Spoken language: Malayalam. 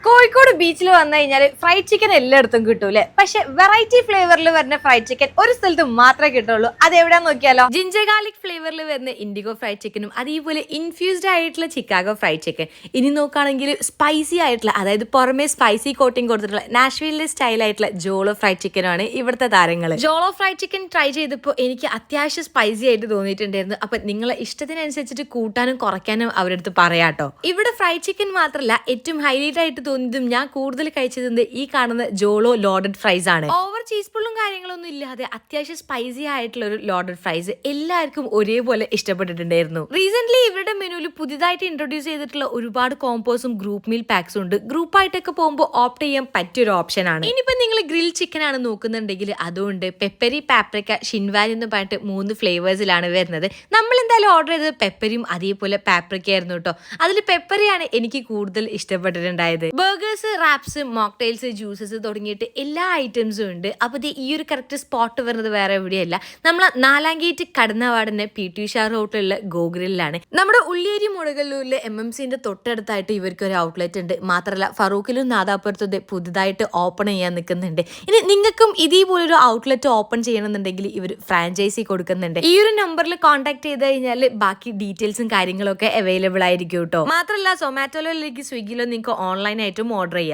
കോഴിക്കോട് ബീച്ചിൽ വന്നു കഴിഞ്ഞാൽ ഫ്രൈഡ് ചിക്കൻ എല്ലായിടത്തും കിട്ടൂലേ. പക്ഷെ വെറൈറ്റി ഫ്ലേവറിൽ വരുന്ന ഫ്രൈഡ് ചിക്കൻ ഒരു സ്ഥലത്ത് മാത്രമേ കിട്ടുള്ളൂ. അത് എവിടെയാന്ന് നോക്കിയാലോ. ജിഞ്ചർ ഗാർലിക് ഫ്ലേവറിൽ വരുന്ന ഇൻഡിഗോ ഫ്രൈഡ് ചിക്കനും അതേപോലെ ഇൻഫ്യൂസ്ഡ് ആയിട്ടുള്ള ചിക്കാഗോ ഫ്രൈഡ് ചിക്കൻ. ഇനി നോക്കുകയാണെങ്കിൽ സ്പൈസി ആയിട്ടുള്ള, അതായത് പുറമെ സ്പൈസി കോട്ടിംഗ് കൊടുത്തിട്ടുള്ള നാഷ്വില്ലെ സ്റ്റൈൽ ആയിട്ടുള്ള ജോളോ ഫ്രൈഡ് ചിക്കനാണ് ഇവിടുത്തെ താരങ്ങൾ. ജോളോ ഫ്രൈഡ് ചിക്കൻ ട്രൈ ചെയ്തപ്പോൾ എനിക്ക് അത്യാവശ്യം സ്പൈസി ആയിട്ട് തോന്നിയിട്ടുണ്ടായിരുന്നു. അപ്പൊ നിങ്ങളെ ഇഷ്ടത്തിനനുസരിച്ചിട്ട് കൂട്ടാനും കുറയ്ക്കാനും അവരുടെ അടുത്ത് പറയാട്ടോ. ഇവിടെ ഫ്രൈഡ് ചിക്കൻ മാത്രമല്ല, ഏറ്റവും ഹൈലൈറ്റ് ആയിട്ട് തോന്നിയതും ഞാൻ കൂടുതൽ കഴിച്ചത് ഈ കാണുന്ന ജോളോ ലോഡഡ് ഫ്രൈസ് ആണ്. ഓവർ ചീസ് പുള്ളും കാര്യങ്ങളൊന്നും ഇല്ലാതെ അത്യാവശ്യം സ്പൈസി ആയിട്ടുള്ള ഒരു ലോഡഡ് ഫ്രൈസ് എല്ലാവർക്കും ഒരേപോലെ ഇഷ്ടപ്പെട്ടിട്ടുണ്ടായിരുന്നു. റീസെന്റ് ഇവരുടെ മെനുവിൽ പുതിയതായിട്ട് ഇൻട്രൊഡ്യൂസ് ചെയ്തിട്ടുള്ള ഒരുപാട് കോമ്പോസും ഗ്രൂപ്പ് മീൽ പാക്സും ഉണ്ട്. ഗ്രൂപ്പ് ആയിട്ടൊക്കെ പോകുമ്പോൾ ഓപ്റ്റ് ചെയ്യാൻ പറ്റിയൊരു ഓപ്ഷൻ ആണ്. ഇനിയിപ്പോ നിങ്ങൾ ഗ്രിൽ ചിക്കൻ ആണ് നോക്കുന്നുണ്ടെങ്കിൽ അതുകൊണ്ട് പെപ്പരി, പാപ്രിക്ക, ഷിൻവാൻ എന്ന് പറഞ്ഞിട്ട് 3 ഫ്ലേവേഴ്സിലാണ് വരുന്നത്. നമ്മൾ എന്തായാലും ഓർഡർ ചെയ്തത് പെപ്പരിയും അതേപോലെ പാപ്രിക്ക ആയിരുന്നു കേട്ടോ. അതിൽ പെപ്പറിയാണ് എനിക്ക് കൂടുതൽ ഇഷ്ടപ്പെട്ടിട്ടുണ്ടായത്. ബർഗേഴ്സ്, റാപ്സ്, മോക്ടെയിൽസ്, ജ്യൂസസ് തുടങ്ങിയിട്ട് എല്ലാ ഐറ്റംസും ഉണ്ട്. അപ്പോൾ ഈ ഒരു കറക്റ്റ് സ്പോട്ട് വരുന്നത് വേറെ എവിടെയല്ല, നമ്മൾ 4-ാം ഗേറ്റ് കടന്ന പാടുന്ന PT ഉഷാ റോട്ടിലുള്ള ഗോഗ്രില്ലാണ്. നമ്മുടെ ഉള്ളിയേരി മുളകല്ലൂരിലെ MMCന്റെ തൊട്ടടുത്തായിട്ട് ഇവർക്ക് ഒരു ഔട്ട്ലെറ്റ് ഉണ്ട്. മാത്രമല്ല ഫറൂഖിലും നാദാപുരത്തും പുതുതായിട്ട് ഓപ്പൺ ചെയ്യാൻ നിൽക്കുന്നുണ്ട്. ഇനി നിങ്ങൾക്കും ഇതേപോലൊരു ഔട്ട്ലെറ്റ് ഓപ്പൺ ചെയ്യണമെന്നുണ്ടെങ്കിൽ ഇവർ ഫ്രാഞ്ചൈസി കൊടുക്കുന്നുണ്ട്. ഈ ഒരു നമ്പറിൽ കോൺടാക്ട് ചെയ്ത് കഴിഞ്ഞാൽ ബാക്കി ഡീറ്റെയിൽസും കാര്യങ്ങളൊക്കെ അവൈലബിൾ ആയിരിക്കും കേട്ടോ. മാത്രമല്ല സൊമാറ്റോയിലേക്ക്, സ്വിഗ്ഗിയിലോ നിങ്ങൾക്ക് ഓൺലൈനായിട്ടും ഓർഡർ ചെയ്യാം.